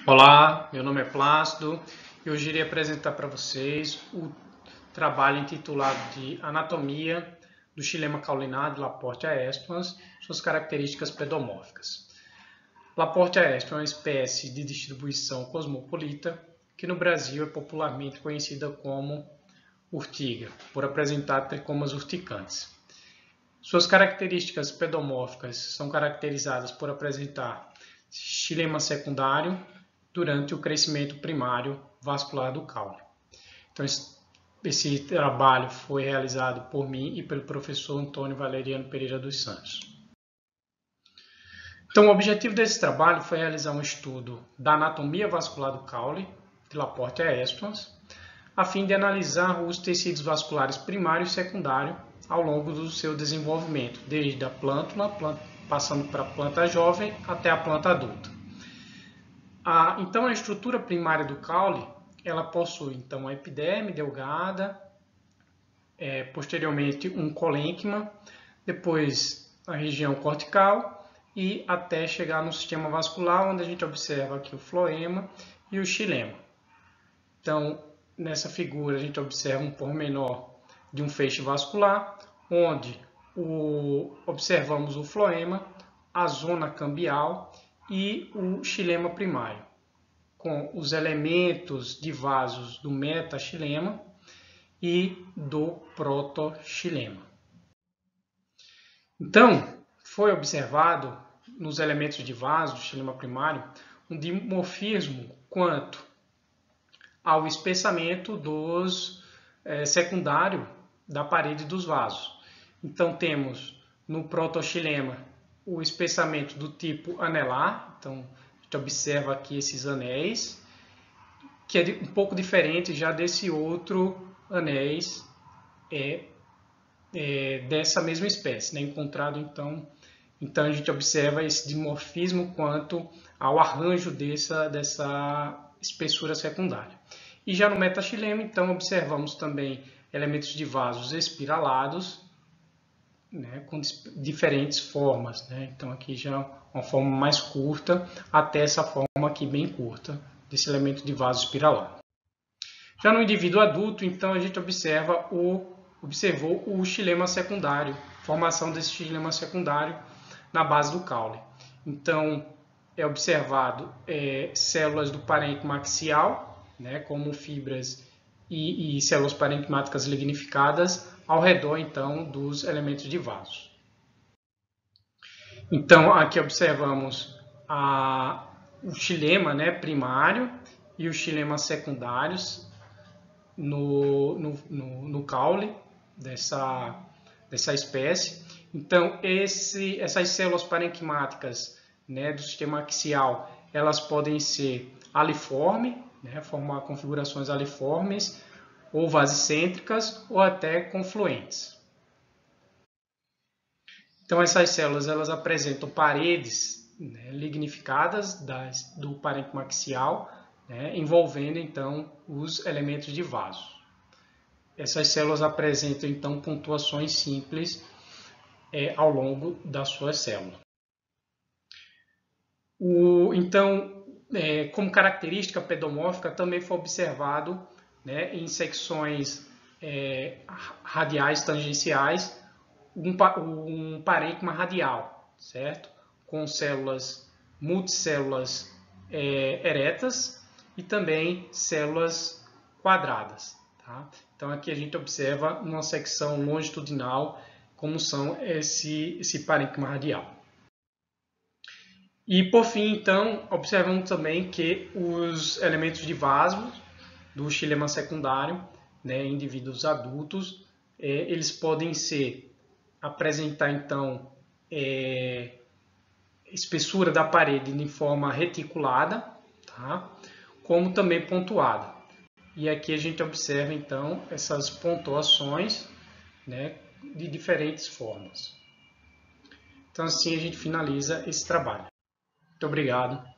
Olá, meu nome é Plácido e hoje irei apresentar para vocês o trabalho intitulado de Anatomia do Xilema caulinare de Laporte aestivans, suas características pedomórficas. Laporte aestivans é uma espécie de distribuição cosmopolita que no Brasil é popularmente conhecida como urtiga, por apresentar tricomas urticantes. Suas características pedomórficas são caracterizadas por apresentar xilema secundário durante o crescimento primário vascular do caule. Então, esse trabalho foi realizado por mim e pelo professor Antônio Valeriano Pereira dos Santos. Então, o objetivo desse trabalho foi realizar um estudo da anatomia vascular do caule de Laporte aestivans, a fim de analisar os tecidos vasculares primário e secundário ao longo do seu desenvolvimento, desde a plântula, passando para a planta jovem até a planta adulta. Então, a estrutura primária do caule, ela possui então a epiderme delgada, posteriormente um colênquima, depois a região cortical e até chegar no sistema vascular, onde a gente observa aqui o floema e o xilema. Então, nessa figura a gente observa um pormenor de um feixe vascular, onde observamos o floema, a zona cambial e o xilema primário, com os elementos de vasos do metaxilema e do protoxilema. Então, foi observado nos elementos de vaso do xilema primário um dimorfismo quanto ao espessamento dos secundário da parede dos vasos. Então, temos no protoxilema o espessamento do tipo anelar. Então, a gente observa aqui esses anéis, que é um pouco diferente já desse outro anéis dessa mesma espécie, né? Encontrado então a gente observa esse dimorfismo quanto ao arranjo dessa espessura secundária. E já no metaxilema, então, observamos também elementos de vasos espiralados, né, com diferentes formas, né? Então, aqui já uma forma mais curta, até essa forma aqui bem curta, desse elemento de vaso espiralado. Já no indivíduo adulto, então, a gente observou o xilema secundário, formação desse xilema secundário na base do caule. Então, é observado células do parênquima axial, né, como fibras e células parenquimáticas lignificadas ao redor, então, dos elementos de vasos. Então, aqui observamos o xilema, né, primário e os xilemas secundários no caule dessa espécie. Então, essas células parenquimáticas, né, do sistema axial, elas podem ser aliformes, né, formar configurações aliformes, ou vasicêntricas, ou até confluentes. Então, essas células elas apresentam paredes, né, lignificadas do parênquima axial, né, envolvendo então os elementos de vaso. Essas células apresentam então pontuações simples ao longo da sua célula. Como característica pedomórfica, também foi observado, né, em secções radiais tangenciais um parênquima radial, certo? Com células multicélulas eretas e também células quadradas. Tá? Então, aqui a gente observa uma secção longitudinal como são esse parênquima radial. E, por fim, então, observamos também que os elementos de vaso do xilema secundário, né, em indivíduos adultos, eles podem apresentar, então, espessura da parede em forma reticulada, tá? Como também pontuada. E aqui a gente observa, então, essas pontuações, né, de diferentes formas. Então, assim a gente finaliza esse trabalho. Muito obrigado.